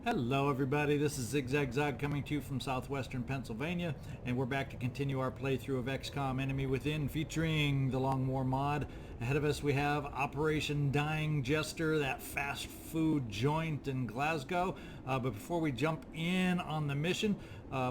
Hello everybody, this is ZigZagZog coming to you from southwestern Pennsylvania, and we're back to continue our playthrough of XCom Enemy Within featuring the Long War mod. Ahead of us we have Operation Dying Jester, that fast food joint in Glasgow. But before we jump in on the mission,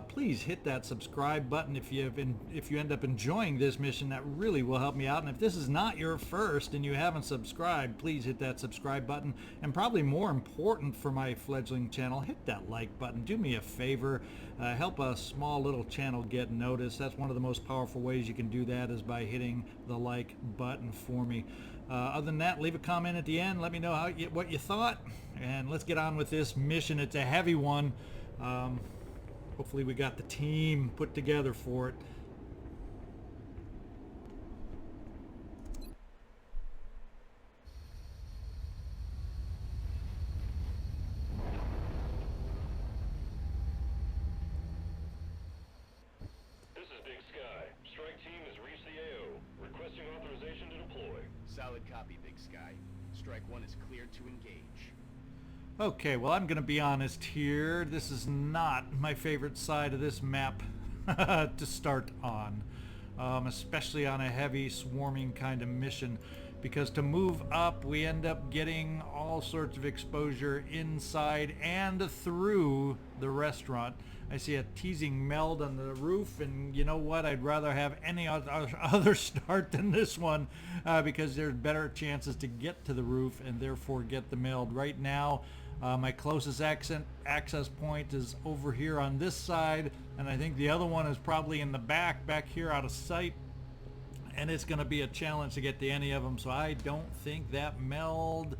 please hit that subscribe button if you end up enjoying this mission. That really will help me out. And if this is not your first and you haven't subscribed, please hit that subscribe button. And probably more important for my fledgling channel, hit that like button. Do me a favor, help a small little channel get noticed. That's one of the most powerful ways you can do that, is by hitting the like button for me. Other than that, leave a comment at the end. Let me know what you thought, and let's get on with this mission. It's a heavy one. Hopefully we got the team put together for it. This is Big Sky. Strike team has reached the AO. Requesting authorization to deploy. Solid copy, Big Sky. Strike 1 is cleared to engage. Okay, well, I'm going to be honest here. This is not my favorite side of this map to start on, especially on a heavy swarming kind of mission, because to move up we end up getting all sorts of exposure inside and through the restaurant. I see a teasing meld on the roof, and you know what? I'd rather have any other start than this one, because there's better chances to get to the roof and therefore get the meld. Right now, my closest access point is over here on this side, and I think the other one is probably in the back here out of sight, and it's going to be a challenge to get to any of them, so I don't think that meld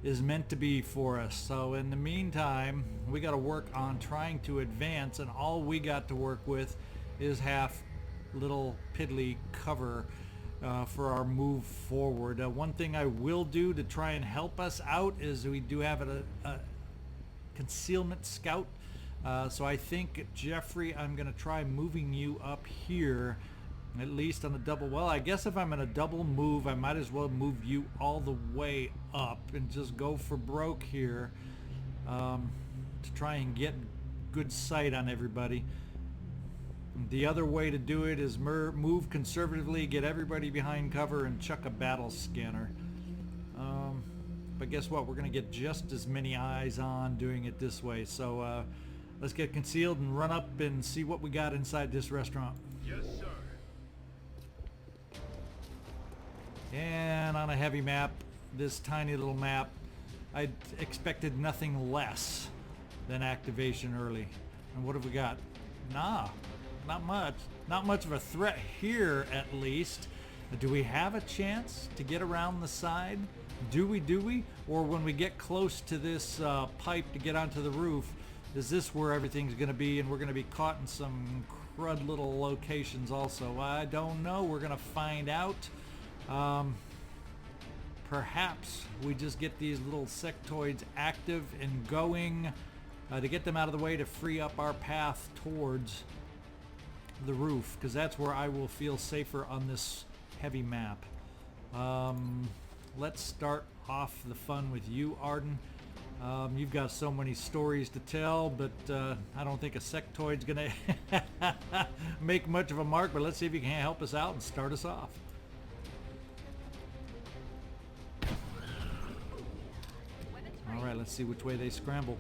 is meant to be for us. So in the meantime, we got to work on trying to advance, and all we got to work with is half little piddly cover for our move forward. One thing I will do to try and help us out is we do have a concealment scout. So I think, Jeffrey, I'm going to try moving you up here, at least on a double. Well, I guess if I'm in a double move, I might as well move you all the way up and just go for broke here, to try and get good sight on everybody. The other way to do it is move conservatively, get everybody behind cover, and chuck a battle scanner. But guess what? We're going to get just as many eyes on doing it this way. So let's get concealed and run up and see what we got inside this restaurant. Yes, sir. And on a heavy map, this tiny little map, I expected nothing less than activation early. And what have we got? Nah. Not much. Not much of a threat here, at least. Do we have a chance to get around the side? Do we? Or when we get close to this pipe to get onto the roof, is this where everything's going to be, and we're going to be caught in some crud little locations also? I don't know. We're going to find out. Perhaps we just get these little sectoids active and going to get them out of the way to free up our path towards the roof, because that's where I will feel safer on this heavy map. Let's start off the fun with you, Arden. You've got so many stories to tell, but I don't think a sectoid's gonna make much of a mark, but let's see if you can help us out and start us off. Alright, let's see which way they scramble.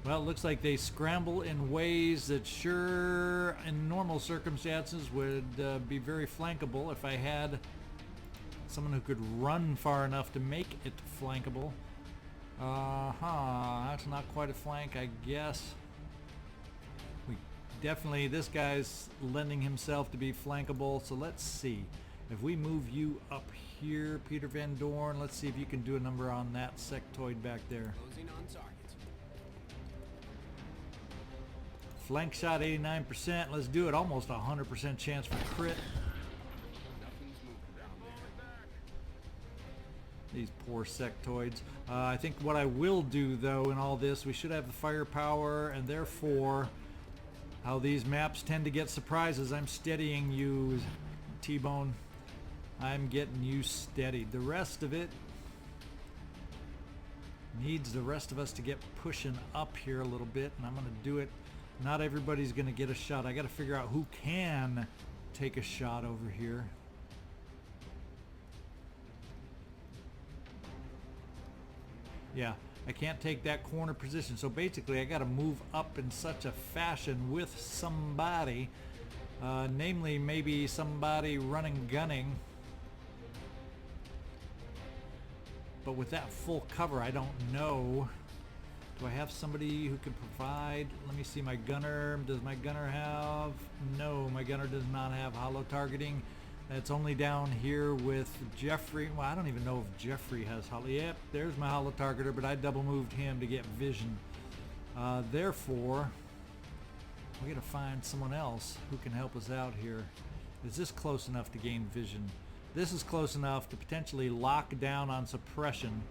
Well, it looks like they scramble in ways that sure, in normal circumstances, would be very flankable if I had someone who could run far enough to make it flankable. That's not quite a flank, I guess. This guy's lending himself to be flankable, so let's see. If we move you up here, Peter Van Doorn, let's see if you can do a number on that sectoid back there. Closing on target. Flank shot 89%. Let's do it. Almost 100% chance for crit. These poor sectoids. I think what I will do though in all this, we should have the firepower, and therefore how these maps tend to get surprises. I'm steadying you, T-Bone. I'm getting you steadied. The rest of it needs the rest of us to get pushing up here a little bit, and I'm going to do it. Not everybody's going to get a shot. I got to figure out who can take a shot over here. Yeah, I can't take that corner position. So basically, I got to move up in such a fashion with somebody, namely maybe somebody running gunning. But with that full cover, I don't know. Do I have somebody who can provide? Let me see my gunner. Does my gunner have? No, my gunner does not have hollow targeting. That's only down here with Jeffrey. Well, I don't even know if Jeffrey has hollow. Yep, there's my hollow targeter, but I double moved him to get vision. Therefore, we gotta find someone else who can help us out here. Is this close enough to gain vision? This is close enough to potentially lock down on suppression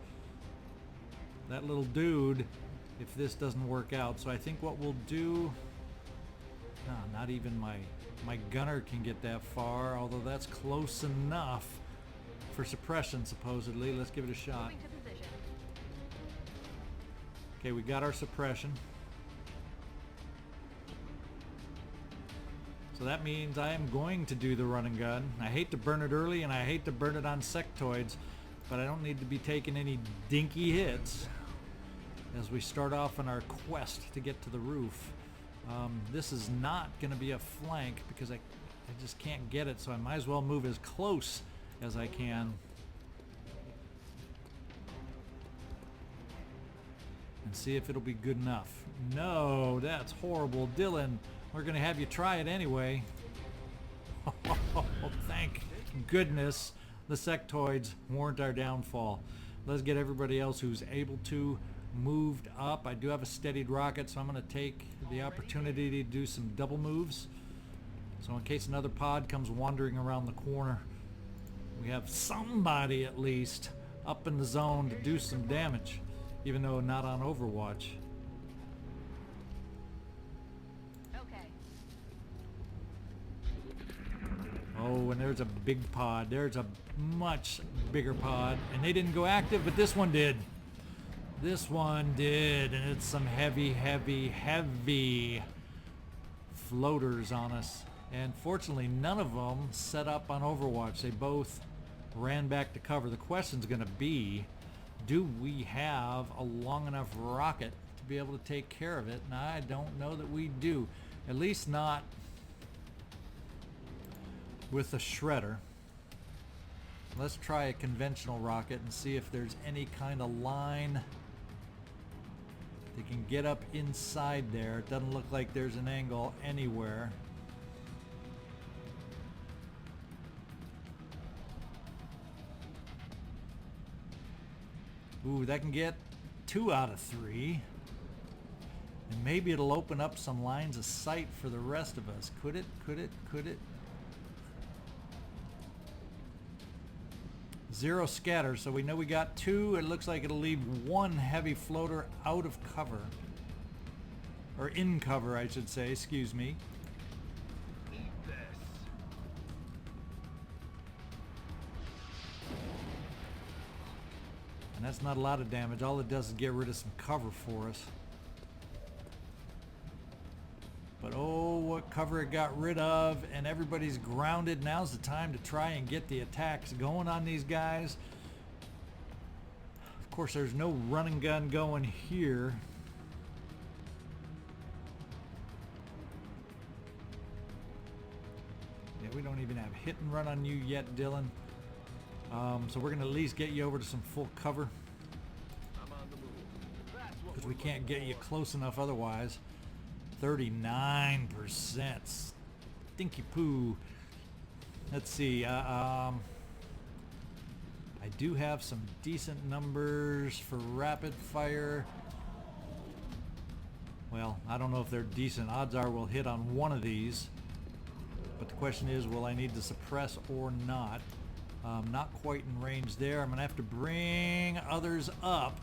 that little dude if this doesn't work out. So I think what we'll do, not even my gunner can get that far, although that's close enough for suppression supposedly. Let's give it a shot. Okay, we got our suppression. So that means I am going to do the run and gun. I hate to burn it early, and I hate to burn it on sectoids, but I don't need to be taking any dinky hits as we start off on our quest to get to the roof. This is not going to be a flank because I just can't get it, so I might as well move as close as I can. And see if it'll be good enough. No, that's horrible. Dylan, we're going to have you try it anyway. Oh, thank goodness the sectoids weren't our downfall. Let's get everybody else who's able to moved up. I do have a steadied rocket, so I'm going to take the opportunity to do some double moves. So in case another pod comes wandering around the corner, we have somebody at least up in the zone to do some damage, even though not on Overwatch. Oh, and there's a big pod. There's a much bigger pod, and they didn't go active, but this one did. This one did, and it's some heavy, heavy, heavy floaters on us. And fortunately, none of them set up on Overwatch. They both ran back to cover. The question's going to be, do we have a long enough rocket to be able to take care of it? And I don't know that we do. At least not with a shredder. Let's try a conventional rocket and see if there's any kind of line that can get up inside there. It doesn't look like there's an angle anywhere. Ooh, that can get 2 out of 3. And maybe it'll open up some lines of sight for the rest of us. Could it? Could it? Could it? 0 scatter, so we know we got 2. It looks like it'll leave 1 heavy floater out of cover. Or in cover, I should say, excuse me. Eat this. And that's not a lot of damage. All it does is get rid of some cover for us. But oh, what cover it got rid of, and everybody's grounded. Now's the time to try and get the attacks going on these guys. Of course, there's no run and gun going here. Yeah, we don't even have hit and run on you yet, Dylan. So we're going to at least get you over to some full cover, I'm on the move. That's what because we can't get you close enough otherwise. 39%. Stinky poo. Let's see. I do have some decent numbers for rapid fire. Well, I don't know if they're decent. Odds are we'll hit on one of these. But the question is, will I need to suppress or not? Not quite in range there. I'm going to have to bring others up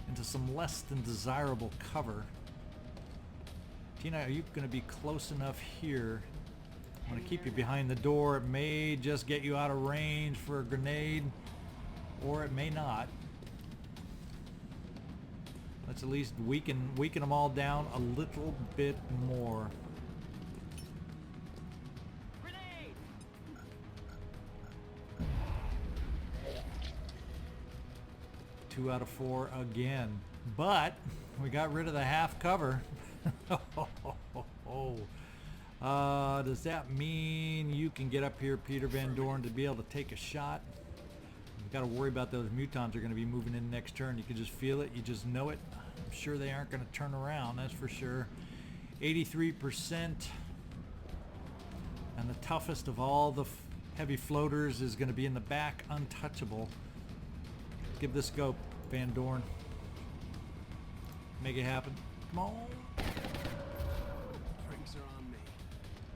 into some less than desirable cover. Tina, are you going to be close enough here? I'm going to keep you behind the door. It may just get you out of range for a grenade, or it may not. Let's at least weaken them all down a little bit more. Grenade! 2 out of 4 again. But we got rid of the half cover. Does that mean you can get up here, Peter Van Doorn, to be able to take a shot? You've got to worry about those mutons are going to be moving in next turn. You can just feel it. You just know it. I'm sure they aren't going to turn around, that's for sure. 83%. And the toughest of all the heavy floaters is going to be in the back, untouchable. Give this a go, Van Doorn. Make it happen. Come on. Drinks are on me.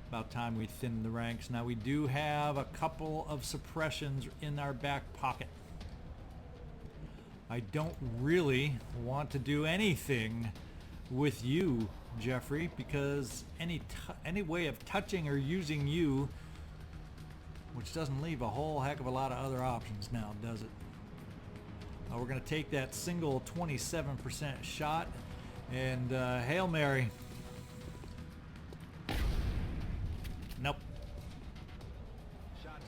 About time we thin the ranks. Now we do have a couple of suppressions in our back pocket. I don't really want to do anything with you, Jeffrey, because any way of touching or using you, which doesn't leave a whole heck of a lot of other options now, does it? We're going to take that single 27% shot and Hail Mary. Nope.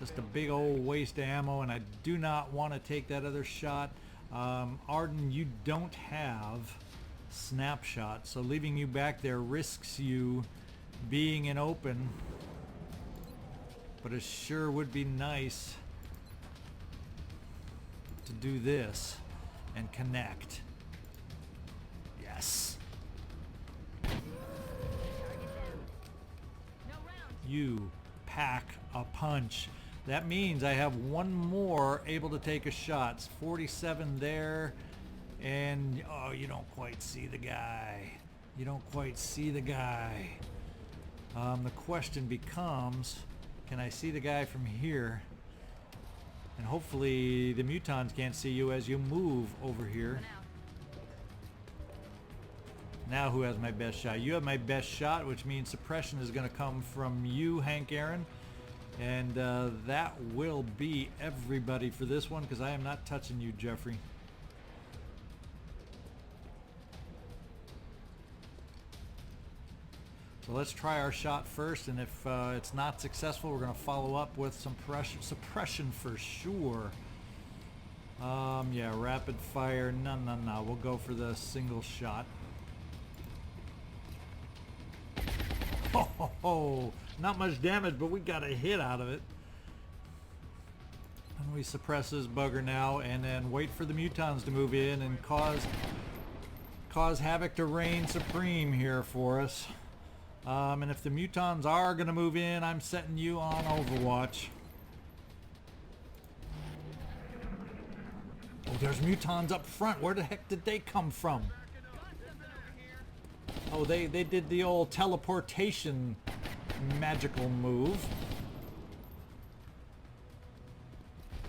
Just a big old waste of ammo, and I do not want to take that other shot. Arden, you don't have snapshot, so leaving you back there risks you being in open, but it sure would be nice to do this and connect. Yes. You pack a punch. That means I have one more able to take a shot. It's 47 there, and oh, you don't quite see the guy. You don't quite see the guy. The question becomes, can I see the guy from here? And hopefully the mutons can't see you as you move over here. Now who has my best shot? You have my best shot, which means suppression is going to come from you, Hank Aaron. And that will be everybody for this one, because I am not touching you, Jeffrey. So let's try our shot first, and if it's not successful, we're going to follow up with some suppression for sure. Yeah, rapid fire. No. We'll go for the single shot. Oh, not much damage, but we got a hit out of it. And we suppress this bugger now, and then wait for the mutons to move in and cause havoc to reign supreme here for us. And if the mutons are going to move in, I'm setting you on Overwatch. Oh, there's mutons up front. Where the heck did they come from? Oh, they did the old teleportation magical move.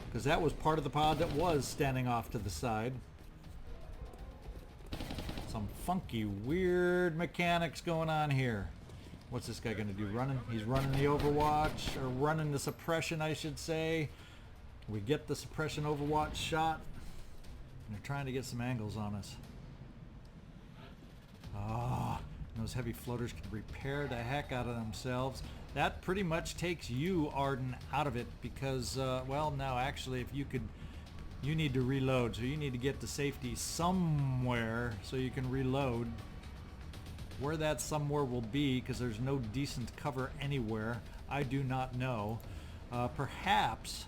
Because that was part of the pod that was standing off to the side. Some funky, weird mechanics going on here. What's this guy going to do? Running? He's running the Overwatch, or running the suppression, I should say. We get the suppression Overwatch shot. And they're trying to get some angles on us. Ah, those heavy floaters can repair the heck out of themselves. That pretty much takes you, Arden, out of it because, well, now actually, if you could, you need to reload. So you need to get to safety somewhere so you can reload. Where that somewhere will be, because there's no decent cover anywhere, I do not know. Perhaps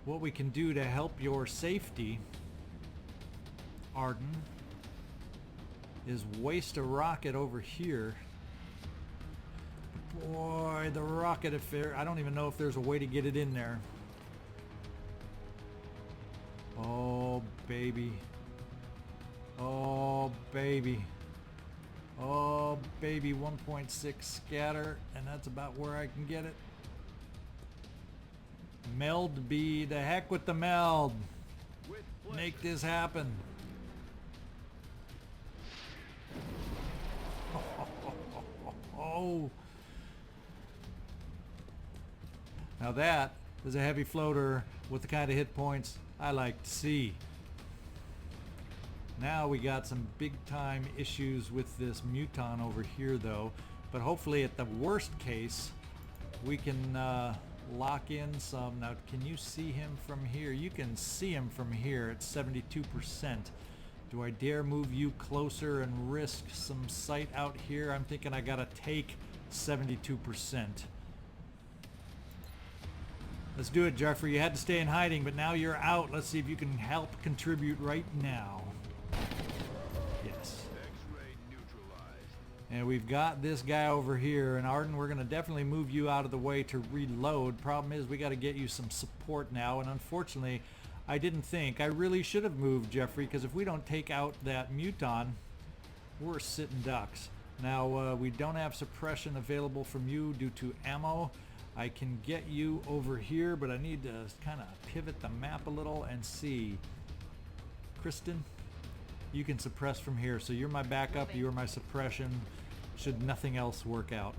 what we can do to help your safety, Arden, is waste a rocket over here. Boy, the rocket affair, I don't even know if there's a way to get it in there. Oh, baby. Oh, baby. Oh, baby, 1.6 scatter, and that's about where I can get it. Meld be the heck with the meld. With pleasure. Make this happen. Oh. Now that is a heavy floater with the kind of hit points I like to see. Now we got some big time issues with this Muton over here though, but hopefully at the worst case we can lock in some. Now can you see him from here? You can see him from here at 72%. Do I dare move you closer and risk some sight out here? I'm thinking I gotta take 72%. Let's do it, Jeffrey. You had to stay in hiding, but now you're out. Let's see if you can help contribute right now. Yes. X-ray neutralized. And we've got this guy over here. And Arden, we're going to definitely move you out of the way to reload. Problem is, we got to get you some support now. And unfortunately, I didn't think. I really should have moved Jeffrey, because if we don't take out that Muton, we're sitting ducks. Now, we don't have suppression available from you due to ammo. I can get you over here, but I need to kind of pivot the map a little and see. Kristin, you can suppress from here. So you're my backup, you're my suppression, should nothing else work out.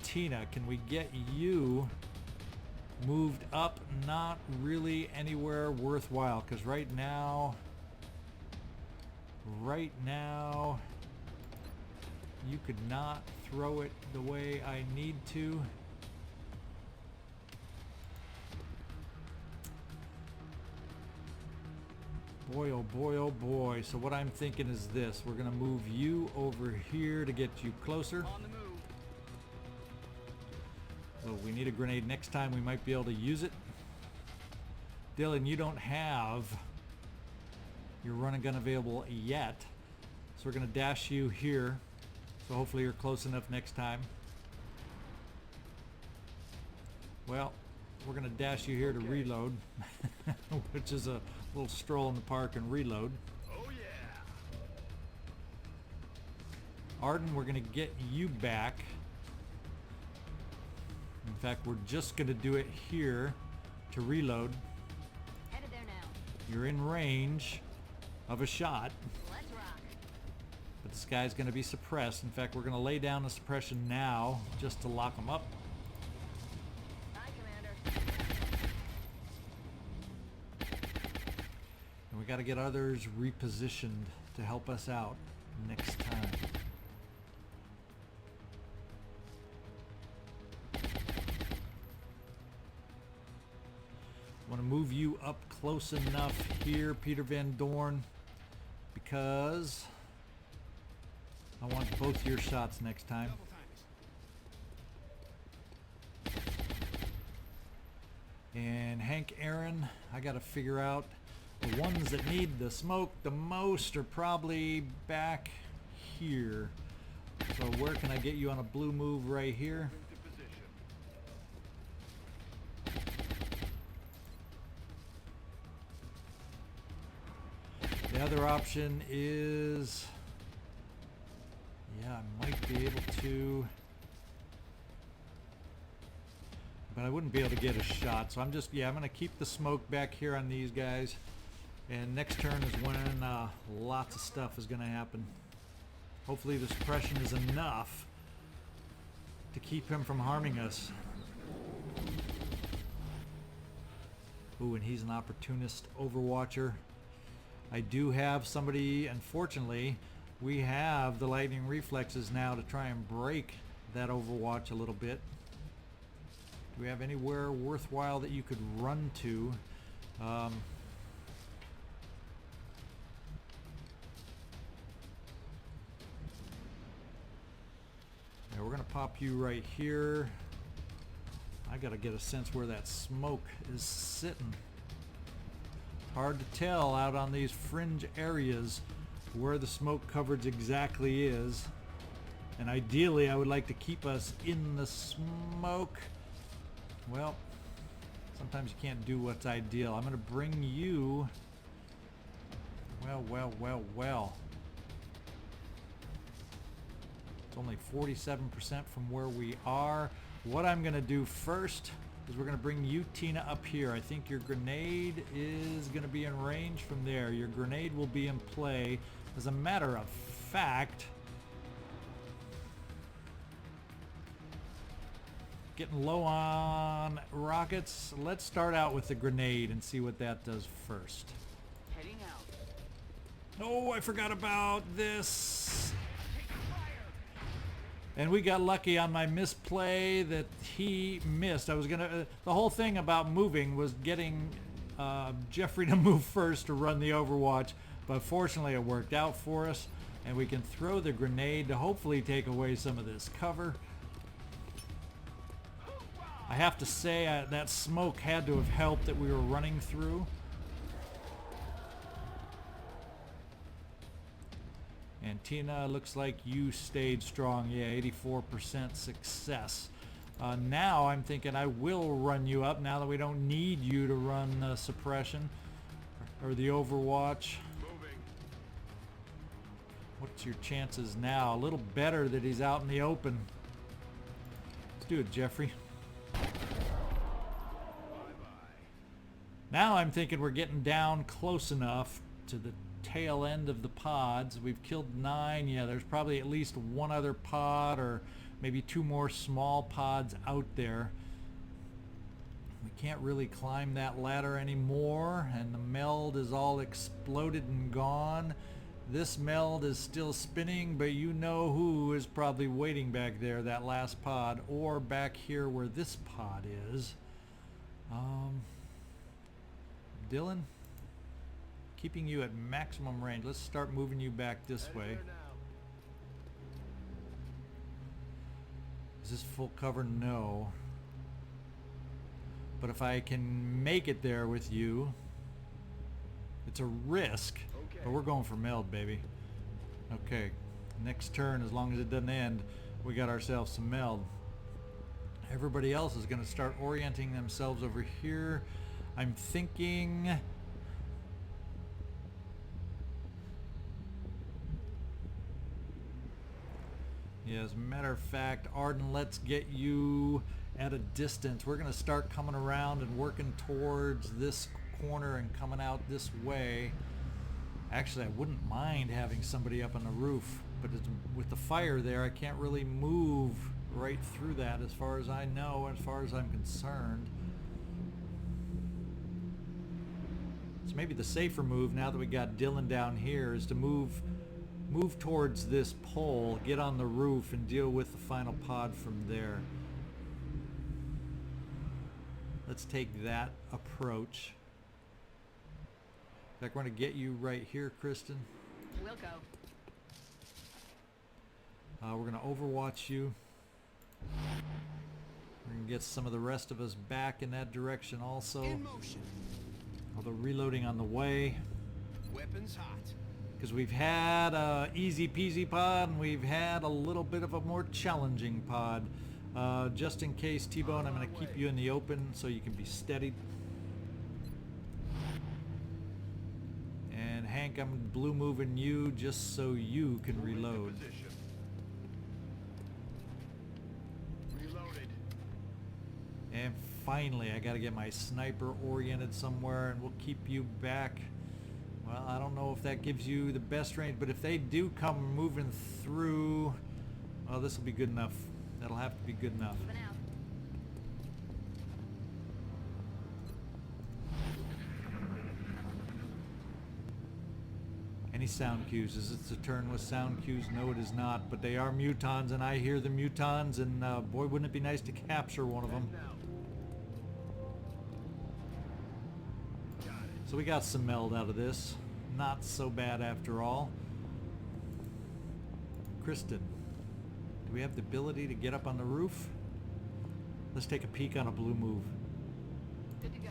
Tina, can we get you moved up? Not really anywhere worthwhile, because right now, you could not throw it the way I need to. Boy, oh boy, oh boy. So what I'm thinking is this. We're going to move you over here to get you closer. On the move. So we need a grenade next time. We might be able to use it. Dylan, you don't have your run and gun available yet. So we're going to dash you here. So hopefully you're close enough next time. Well, we're going to dash you here to reload, which is a little stroll in the park and reload. Oh yeah. Arden, we're going to get you back. In fact, we're just going to do it here to reload. Headed there now. You're in range of a shot. Let's rock. But this guy's going to be suppressed. In fact, we're going to lay down the suppression now just to lock him up. Aye, Commander. And we got to get others repositioned to help us out next time. Want to move you up close enough here, Peter Van Doorn, because I want both your shots next time. And Hank Aaron, I got to figure out the ones that need the smoke the most are probably back here. So where can I get you on a blue move right here? Into position. The other option is, yeah, I might be able to, but I wouldn't be able to get a shot. So I'm just, I'm going to keep the smoke back here on these guys. And next turn is when lots of stuff is going to happen. Hopefully the suppression is enough to keep him from harming us. Ooh, and he's an opportunist overwatcher. I do have somebody, unfortunately, we have the lightning reflexes now to try and break that overwatch a little bit. Do we have anywhere worthwhile that you could run to? Yeah, we're going to pop you right here. I got to get a sense where that smoke is sitting. Hard to tell out on these fringe areas where the smoke coverage exactly is. And ideally, I would like to keep us in the smoke. Well, sometimes you can't do what's ideal. I'm going to bring you... Well. It's only 47% from where we are. What I'm going to do first is we're going to bring you, Tina, up here. I think your grenade is going to be in range from there. Your grenade will be in play. As a matter of fact, getting low on rockets. Let's start out with the grenade and see what that does first. Heading out. Oh, I forgot about this. And we got lucky on my misplay that he missed. I was gonna, the whole thing about moving was getting Jeffrey to move first to run the overwatch, but fortunately it worked out for us, and we can throw the grenade to hopefully take away some of this cover. I have to say that smoke had to have helped that we were running through. And Tina, looks like you stayed strong. Yeah, 84% success. Now I'm thinking I will run you up now that we don't need you to run suppression or the overwatch. Moving. What's your chances now? A little better that he's out in the open. Let's do it, Jeffrey. Now I'm thinking we're getting down close enough to the tail end of the pods. We've killed 9. Yeah, there's probably at least one other pod or maybe 2 more small pods out there. We can't really climb that ladder anymore, and the meld is all exploded and gone. This meld is still spinning, but you know who is probably waiting back there, that last pod, or back here where this pod is. Dylan, keeping you at maximum range. Let's start moving you back this way. Is this full cover? No. But if I can make it there with you, it's a risk. Okay. But we're going for meld, baby. Okay. Next turn, as long as it doesn't end, we got ourselves some meld. Everybody else is going to start orienting themselves over here. I'm thinking... Yeah, as a matter of fact, Arden, let's get you at a distance. We're going to start coming around and working towards this corner and coming out this way. Actually, I wouldn't mind having somebody up on the roof, but with the fire there, I can't really move right through that as far as I know, as far as I'm concerned. So maybe the safer move, now that we got Dylan down here, is to move towards this pole, get on the roof, and deal with the final pod from there. Let's take that approach. In fact, we're going to get you right here, Kristin. We'll go. We're going to overwatch you. We're going to get some of the rest of us back in that direction also. In motion. Although reloading on the way. Weapons hot. Because we've had a easy peasy pod and we've had a little bit of a more challenging pod. Just in case, T-Bone, I'm going to keep you in the open so you can be steadied. And Hank, I'm blue moving you just so you can reload. Position. Reloaded. And finally, I got to get my sniper oriented somewhere, and we'll keep you back. Well, I don't know if that gives you the best range, but if they do come moving through, well, this will be good enough. That'll have to be good enough. Moving out. Any sound cues? Is it a turn with sound cues? No, it is not, but they are mutons, and I hear the mutons, and boy, wouldn't it be nice to capture one of them. So we got some meld out of this. Not so bad after all. Kristin, do we have the ability to get up on the roof? Let's take a peek on a blue move. Good to go.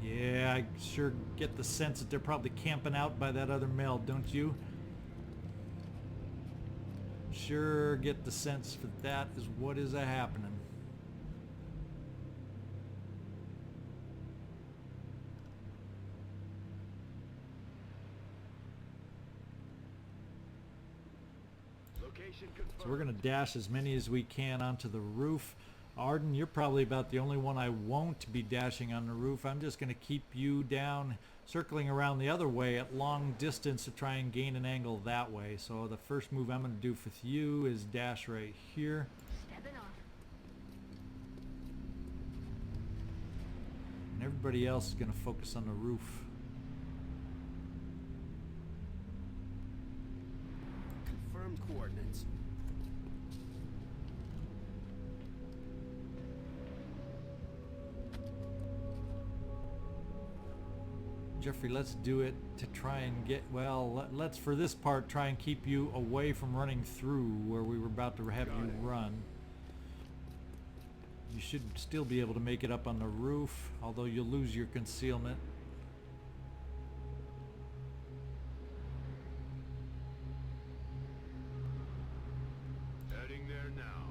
Yeah, I sure get the sense that they're probably camping out by that other meld, don't you? Sure get the sense that that is what is a-happening. Location So confirmed. we're going to dash as many as we can onto the roof. Arden, you're probably about the only one I won't be dashing on the roof. I'm just going to keep you down, circling around the other way at long distance to try and gain an angle that way. So the first move I'm going to do with you is dash right here. Stepping off. And everybody else is going to focus on the roof. Confirmed coordinates. Jeffrey, let's do it to try and get, well, let's for this part try and keep you away from running through where we were about to have you run. You should still be able to make it up on the roof, although you'll lose your concealment. Heading there now.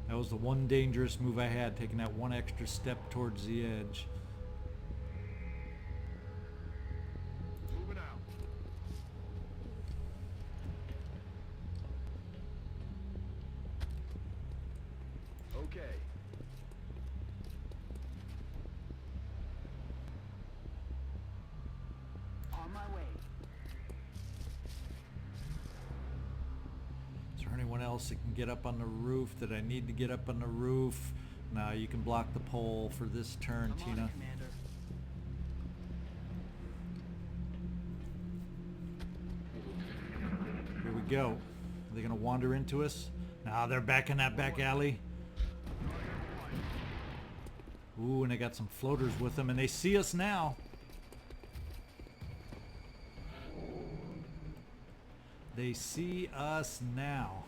That was the one dangerous move I had, taking that one extra step towards the edge. Moving out. Okay. On my way. Is there anyone else that can get up on the roof that I need to get up on the roof? No, you can block the pole for this turn, I'm on Tina. it, Commander. Here we go. Are they going to wander into us? No, they're back in that back alley. Ooh, and they got some floaters with them, and they see us now. They see us now.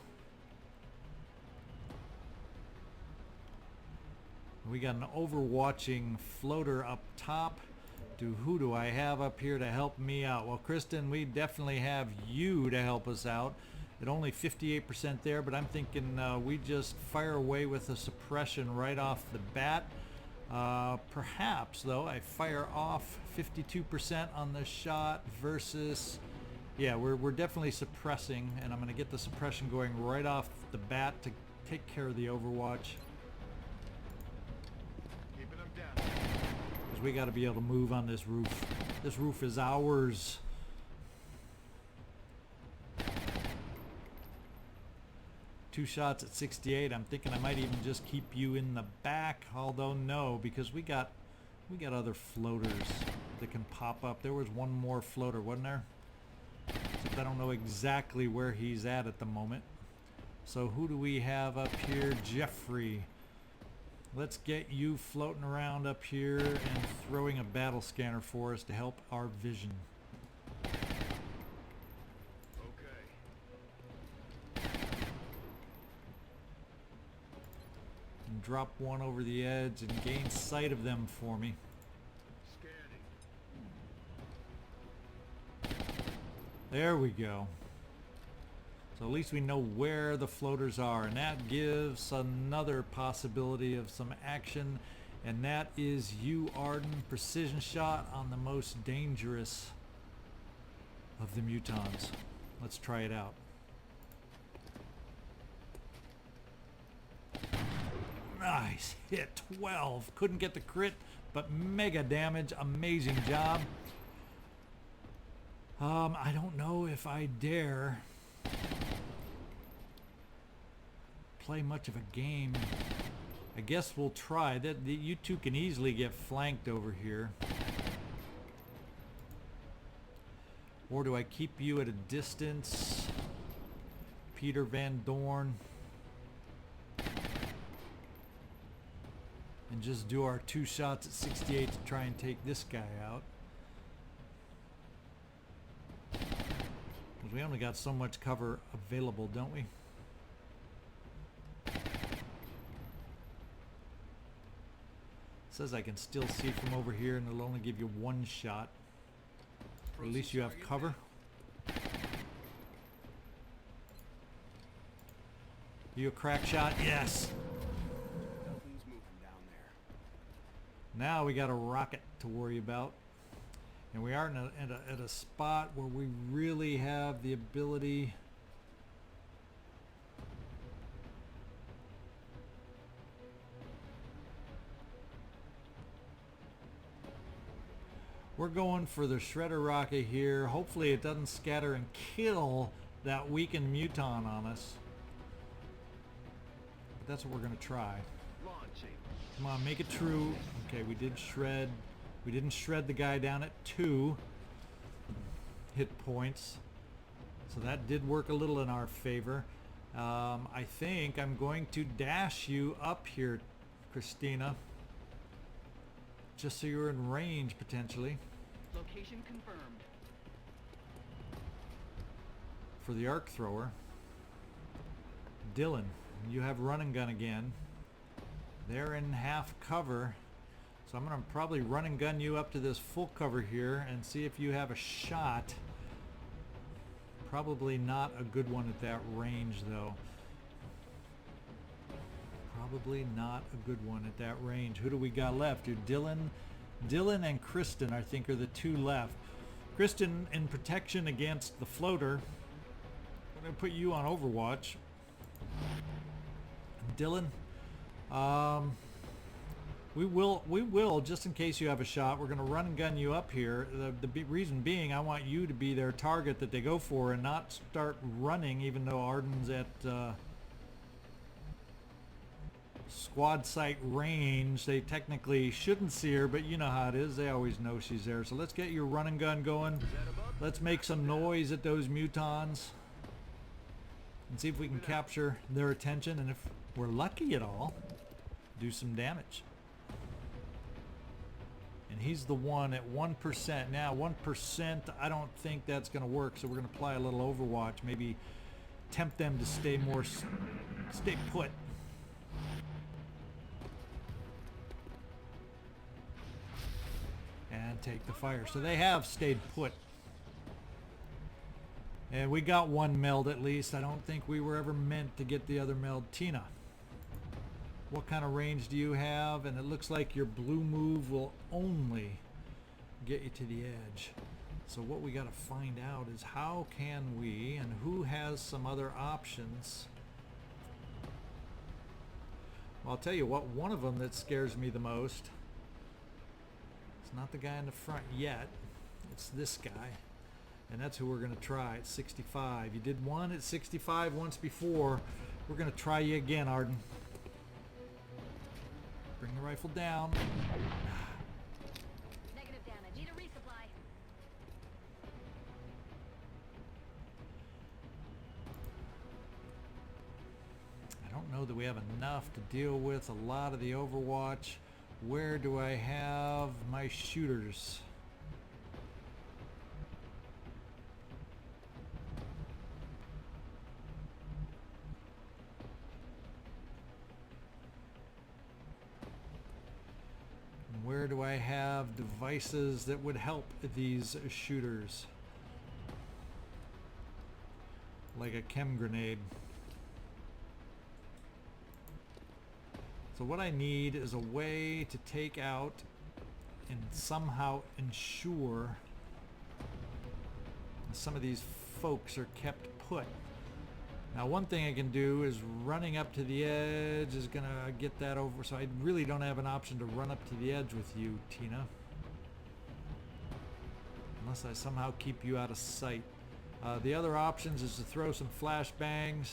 We got an overwatching floater up top. Who do I have up here to help me out? Well, Kristin, we definitely have you to help us out. At only 58% there, but I'm thinking we just fire away with a suppression right off the bat. Perhaps, though, I fire off 52% on the shot versus... Yeah, we're definitely suppressing, and I'm going to get the suppression going right off the bat to take care of the overwatch. Keeping them down. Because we got to be able to move on this roof. This roof is ours. Two shots at 68. I'm thinking I might even just keep you in the back, although no, because we got other floaters that can pop up. There was one more floater, wasn't there? Except I don't know exactly where he's at the moment. So who do we have up here? Jeffrey. Let's get you floating around up here and throwing a battle scanner for us to help our vision. Okay. And drop one over the edge and gain sight of them for me. Scanning. There we go. So at least we know where the floaters are, and that gives another possibility of some action, and that is you, Arden. Precision shot on the most dangerous of the mutons. Let's try it out. Nice hit, 12. Couldn't get the crit, but mega damage. Amazing job. I don't know if I dare play much of a game. I guess we'll try. You two can easily get flanked over here. Or do I keep you at a distance? Peter Van Doorn. And just do our two shots at 68 to try and take this guy out. We only got so much cover available, don't we? It says I can still see from over here, and it'll only give you one shot. Or at least you have cover. You a crack shot? Yes. Nothing's moving down there. Now we got a rocket to worry about. And we are at a spot where we really have the ability we're going for the shredder rocket here. Hopefully it doesn't scatter and kill that weakened muton on us. But that's what we're going to try. Launching. Come on, make it true. Okay, we did shred. We didn't shred the guy down at 2 hit points. So that did work a little in our favor. I think I'm going to dash you up here, Christina. Just so you're in range, potentially. Location confirmed. For the arc thrower. Dylan, you have run and gun again. They're in half cover. So I'm going to probably run and gun you up to this full cover here and see if you have a shot. Probably not a good one at that range, though. Probably not a good one at that range. Who do we got left? Dylan and Kristin, I think, are the 2 left. Kristin in protection against the floater. I'm going to put you on Overwatch. Dylan, we will, just in case you have a shot, we're going to run and gun you up here. The reason being, I want you to be their target that they go for and not start running, even though Arden's at squad site range. They technically shouldn't see her, but you know how it is. They always know she's there. So let's get your run and gun going. Let's make some noise at those mutons and see if we can capture their attention, and if we're lucky at all, do some damage. And he's the one at 1%. Now 1%, I don't think that's going to work, so we're going to apply a little Overwatch, maybe tempt them to stay put. And take the fire. So they have stayed put. And we got one meld at least. I don't think we were ever meant to get the other meld. Tina, what kind of range do you have? And it looks like your blue move will only get you to the edge. So what we got to find out is how can we, and who has some other options. Well, I'll tell you what, one of them that scares me the most, it's not the guy in the front yet, it's this guy. And that's who we're going to try at 65. You did one at 65 once before. We're going to try you again, Arden. Bring the rifle down. Negative damage. Need a resupply. I don't know that we have enough to deal with a lot of the Overwatch. Where do I have my shooters? Where do I have devices that would help these shooters? Like a chem grenade. So what I need is a way to take out and somehow ensure some of these folks are kept put. Now one thing I can do is running up to the edge is going to get that over, so I really don't have an option to run up to the edge with you, Tina. Unless I somehow keep you out of sight. The other options is to throw some flashbangs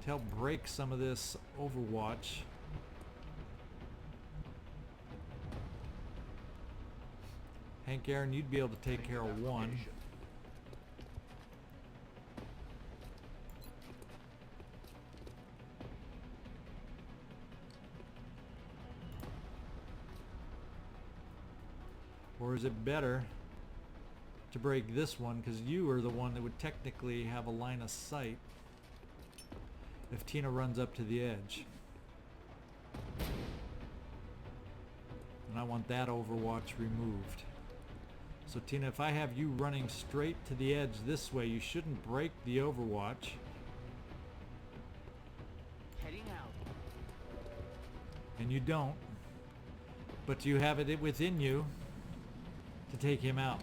to help break some of this Overwatch. Hank Aaron, you'd be able to take care of one. Or is it better to break this one, because you are the one that would technically have a line of sight if Tina runs up to the edge? And I want that Overwatch removed. So Tina, if I have you running straight to the edge this way, you shouldn't break the Overwatch. Heading out. And you don't. But you have it within you to take him out.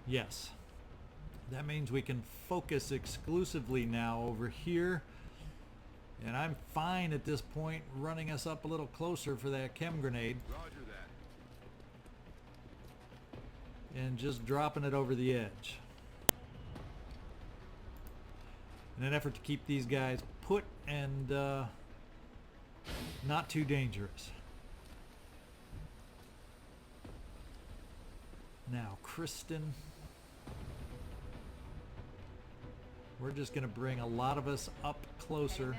Yes. That means we can focus exclusively now over here. And I'm fine at this point running us up a little closer for that chem grenade. Roger that. And just dropping it over the edge. In an effort to keep these guys put and not too dangerous. Now, Kristin. We're just going to bring a lot of us up closer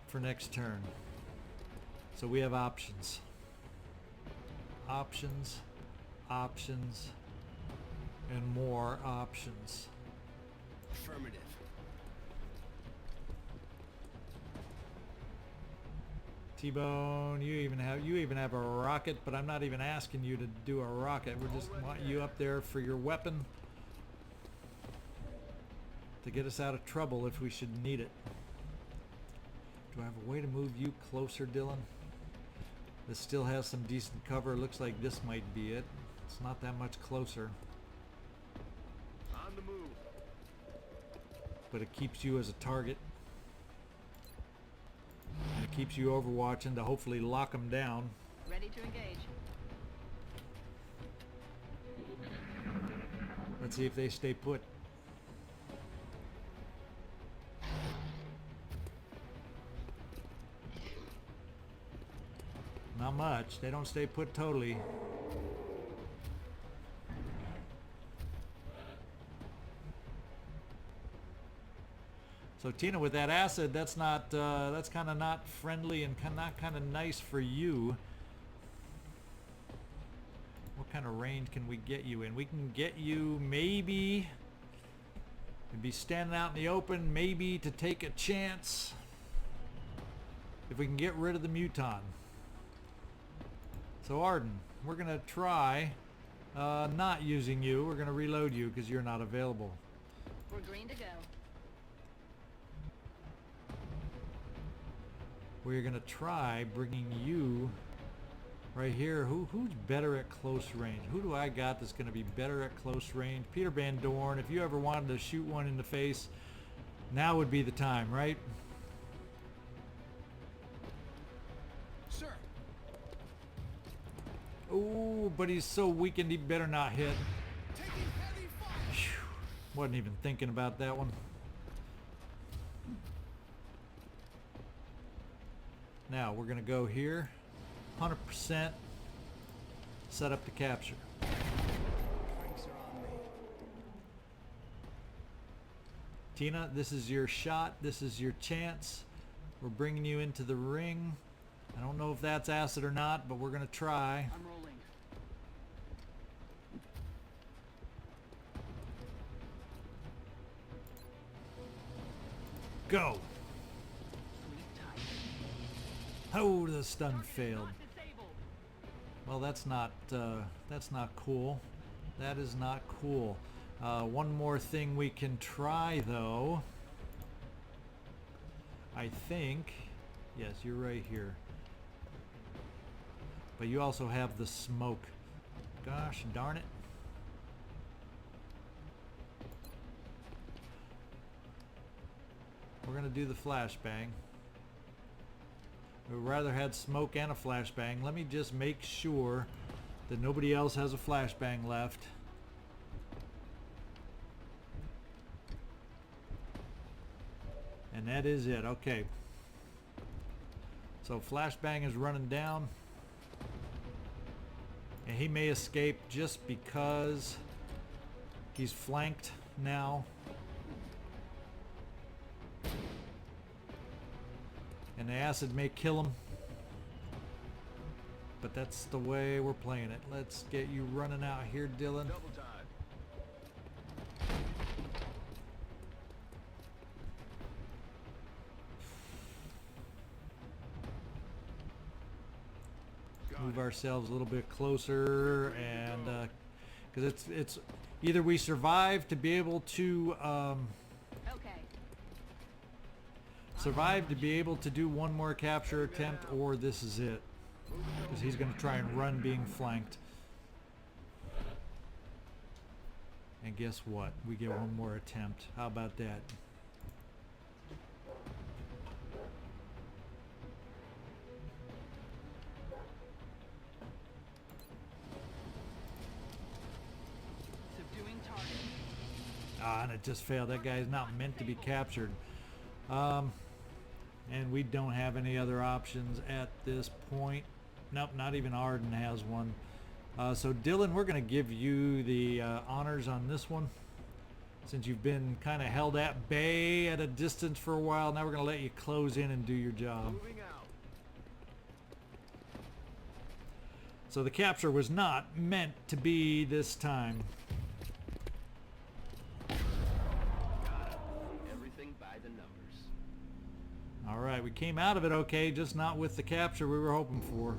for next turn. So we have options. Options, options, and more options. Affirmative. T-Bone, you even have a rocket, but I'm not even asking you to do a rocket. We just want you up there for your weapon to get us out of trouble if we should need it. Do I have a way to move you closer, Dylan? This still has some decent cover. Looks like this might be it. It's not that much closer, On the move. but it keeps you as a target. And it keeps you overwatching to hopefully lock them down. Ready to engage. Let's see if they stay put. Not much. They don't stay put totally. So Tina, with that acid, that's not that's kind of not friendly and not kind of nice for you. What kind of range can we get you in? We can get you maybe to be standing out in the open, maybe to take a chance if we can get rid of the muton. So Arden, we're gonna try not using you. We're gonna reload you because you're not available. We're green to go. We're gonna try bringing you right here. Who's better at close range? Who do I got that's gonna be better at close range? Peter Van Doorn. If you ever wanted to shoot one in the face, now would be the time, right? Sir. Oh, but he's so weakened he better not hit. Taking heavy fire. Phew. Wasn't even thinking about that one. Now we're gonna go here, 100%, set up the capture. Drinks are on me. Tina, this is your shot. This is your chance. We're bringing you into the ring. I don't know if that's acid or not, but we're gonna try. I'm rolling. Go. Sleep tight. Oh, the stun failed. Lock disabled. Well, that's not cool. That is not cool. One more thing we can try, though. I think. Yes, you're right here. But you also have the smoke. Gosh darn it. We're gonna do the flashbang. We'd rather had smoke and a flashbang. Let me just make sure that nobody else has a flashbang left. And that is it. Okay. So flashbang is running down. And he may escape just because he's flanked now. And the acid may kill him. But that's the way we're playing it. Let's get you running out here, Dylan. Double time. Move ourselves a little bit closer, and because it's either we survive to be able to Okay. survive to be able to do one more capture attempt, or this is it. Because he's going to try and run being flanked. And guess what? We get one more attempt. How about that? Subduing target. Ah, and it just failed. That guy is not meant to be captured. And we don't have any other options at this point. Nope, not even Arden has one. So Dylan, we're going to give you the honors on this one. Since you've been kind of held at bay at a distance for a while, now we're going to let you close in and do your job. Moving out. So the capture was not meant to be this time. Everything by the numbers. Alright, we came out of it okay, just not with the capture we were hoping for.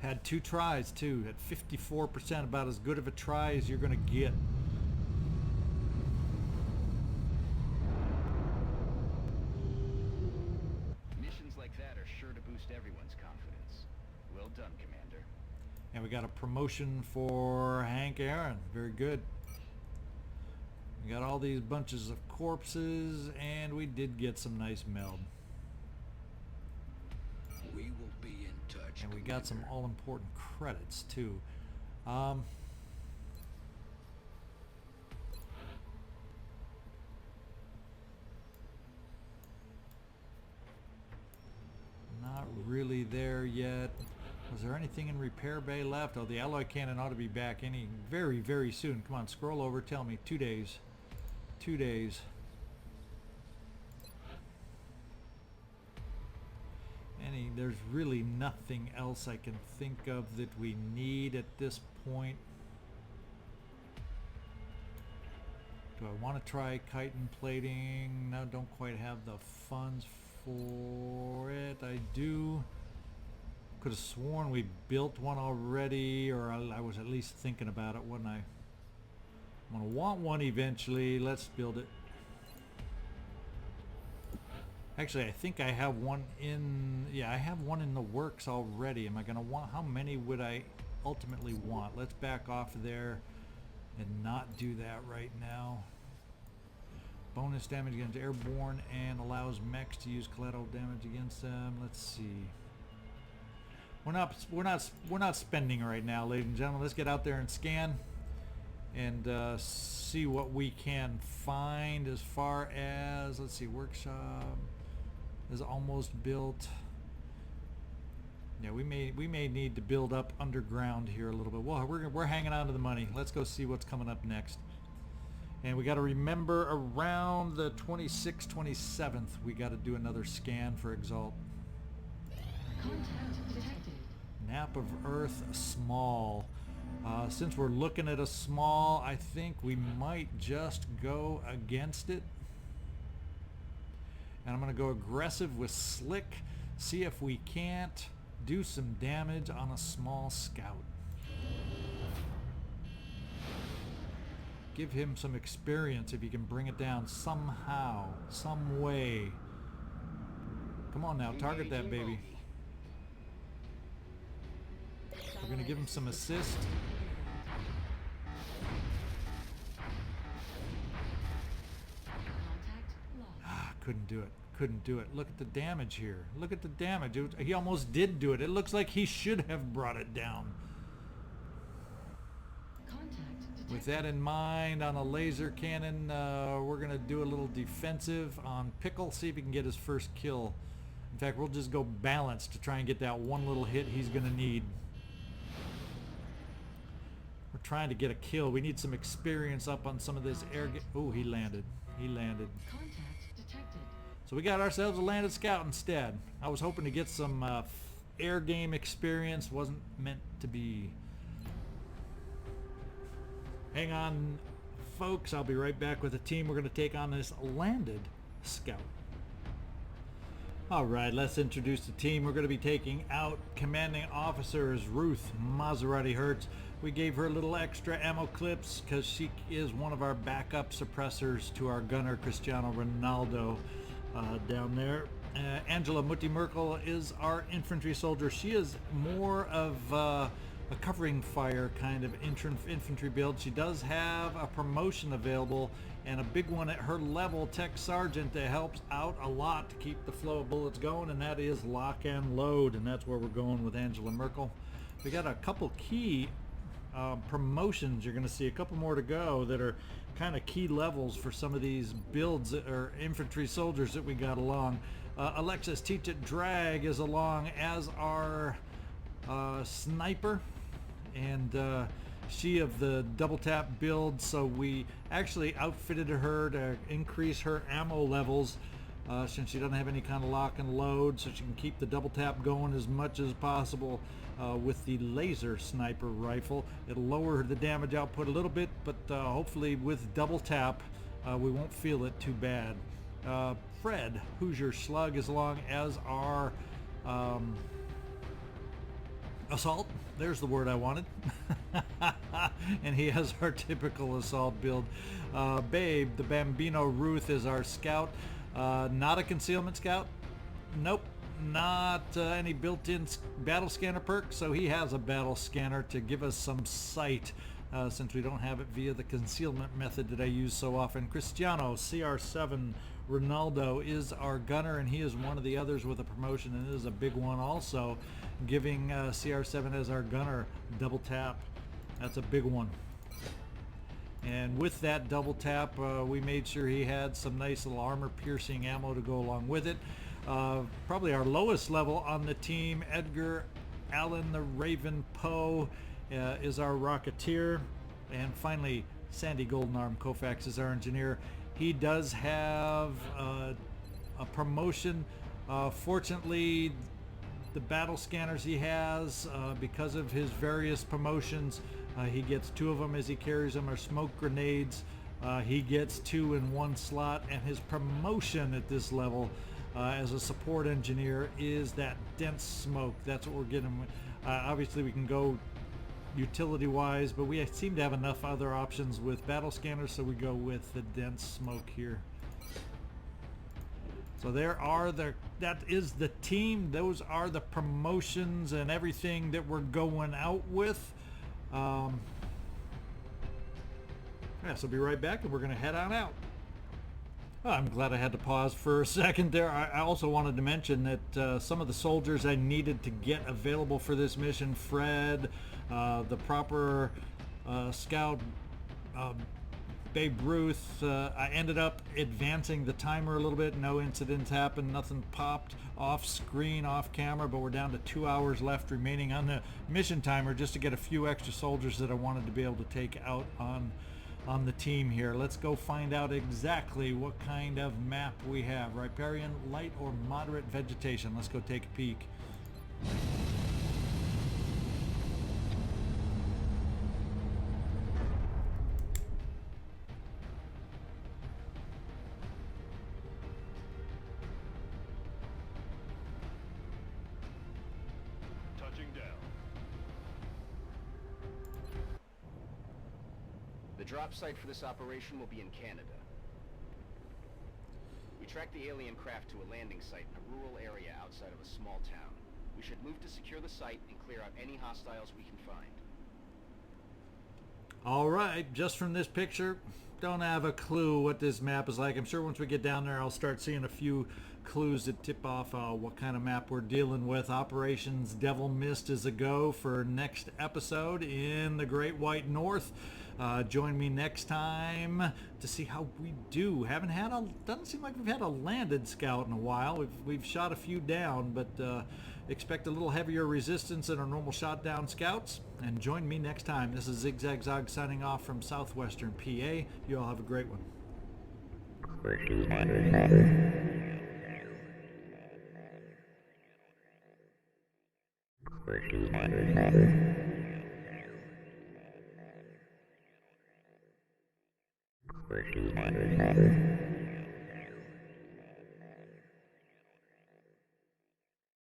Had 2 tries too, at 54%, about as good of a try as you're going to get. Missions like that are sure to boost everyone's confidence. Well done, Commander. And we got a promotion for Hank Aaron. Very good. We got all these bunches of corpses, and we did get some nice meld. We will be in touch. And we got some all-important credits too. Not really there yet. Was there anything in repair bay left? Oh, the alloy cannon ought to be back any very, very soon. Come on, scroll over. Tell me. 2 days. 2 days. There's really nothing else I can think of that we need at this point. Do I want to try chitin plating? No, don't quite have the funds for it. I do. Could have sworn we built one already, or I was at least thinking about it, wasn't I? I'm going to want one eventually. Let's build it. Actually, I think I have one in... Yeah, I have one in the works already. Am I going to want... How many would I ultimately want? Let's back off there and not do that right now. Bonus damage against airborne and allows mechs to use collateral damage against them. Let's see. We're not spending right now, ladies and gentlemen. Let's get out there and scan and see what we can find as far as... Let's see, workshop is almost built. Yeah, we may need to build up underground here a little bit. Well, we're hanging on to the money. Let's go see what's coming up next. And we got to remember around the 26th, 27th, we got to do another scan for Exalt. Contact detected. Nap of Earth small. Since we're looking at a small, I think we might just go against it. And I'm going to go aggressive with Slick. See if we can't do some damage on a small scout. Give him some experience if he can bring it down somehow, some way. Come on now, target that baby. We're going to give him some assist. Couldn't do it. Couldn't do it. Look at the damage here. Look at the damage. He almost did do it. It looks like he should have brought it down. With that in mind, on a laser cannon, we're going to do a little defensive on Pickle, see if he can get his first kill. In fact, we'll just go balanced to try and get that one little hit he's going to need. We're trying to get a kill. We need some experience up on some of this air... Oh, he landed. He landed. So we got ourselves a landed scout instead. I was hoping to get some air game experience. Wasn't meant to be. Hang on, folks. I'll be right back with the team. We're going to take on this landed scout. All right, let's introduce the team. We're going to be taking out commanding officers Ruth Maserati Hertz, We gave her a little extra ammo clips because she is one of our backup suppressors to our gunner Cristiano Ronaldo down there. Angela Mutti Merkel is our infantry soldier. She is more of a covering fire kind of infantry build. She does have a promotion available and a big one at her level, Tech Sergeant, that helps out a lot to keep the flow of bullets going, and that is lock and load, and that's where we're going with Angela Merkel. We got a couple key promotions. You're going to see a couple more to go that are kind of key levels for some of these builds that are infantry soldiers that we got along. Alexis Teach It Drag is along as our sniper, and she of the double tap build, so we actually outfitted her to increase her ammo levels since she doesn't have any kind of lock and load, so she can keep the double tap going as much as possible with the laser sniper rifle. It'll lower the damage output a little bit, but hopefully with double tap we won't feel it too bad. Fred Hoosier Schlug is along as our assault. There's the word I wanted. And he has our typical assault build. Babe the Bambino Ruth is our scout. Not a concealment scout. Nope. Not any built-in battle scanner perk, so he has a battle scanner to give us some sight since we don't have it via the concealment method that I use so often. Cristiano CR7 Ronaldo is our gunner, and he is one of the others with a promotion, and it is a big one also, giving CR7 as our gunner double tap. That's a big one. And with that double tap, we made sure he had some nice little armor piercing ammo to go along with it. Probably our lowest level on the team, Edgar Allen the Raven Poe is our Rocketeer. And finally, Sandy Goldenarm Koufax is our engineer. He does have a promotion. Fortunately, the battle scanners he has, because of his various promotions, he gets 2 of them as he carries them, are smoke grenades. He gets 2 in 1 slot, and his promotion at this level as a support engineer is that dense smoke. That's what we're getting. Obviously we can go utility wise, but we seem to have enough other options with battle scanners, so we go with the dense smoke here. So that is the team. Those are the promotions and everything that we're going out with. Yeah, so be right back, and we're going to head on out. I'm glad I had to pause for a second there. I also wanted to mention that some of the soldiers I needed to get available for this mission, Fred, the proper scout, Babe Ruth, I ended up advancing the timer a little bit. No incidents happened, nothing popped off screen, off camera, but we're down to 2 hours left remaining on the mission timer just to get a few extra soldiers that I wanted to be able to take out on the team here. Let's go find out exactly what kind of map we have. Riparian, light or moderate vegetation. Let's go take a peek. Touching down. The drop site for this operation will be in Canada. We tracked the alien craft to a landing site in a rural area outside of a small town. We should move to secure the site and clear out any hostiles we can find. All right, just from this picture, don't have a clue what this map is like. I'm sure once we get down there, I'll start seeing a few clues that tip off what kind of map we're dealing with. Operations Devil Mist is a go for next episode in the Great White North. Join me next time to see how we do. Doesn't seem like we've had a landed scout in a while. We've shot a few down, but expect a little heavier resistance than our normal shot down scouts. And join me next time. This is ZigZagZog signing off from southwestern PA. You all have a great one. Christina.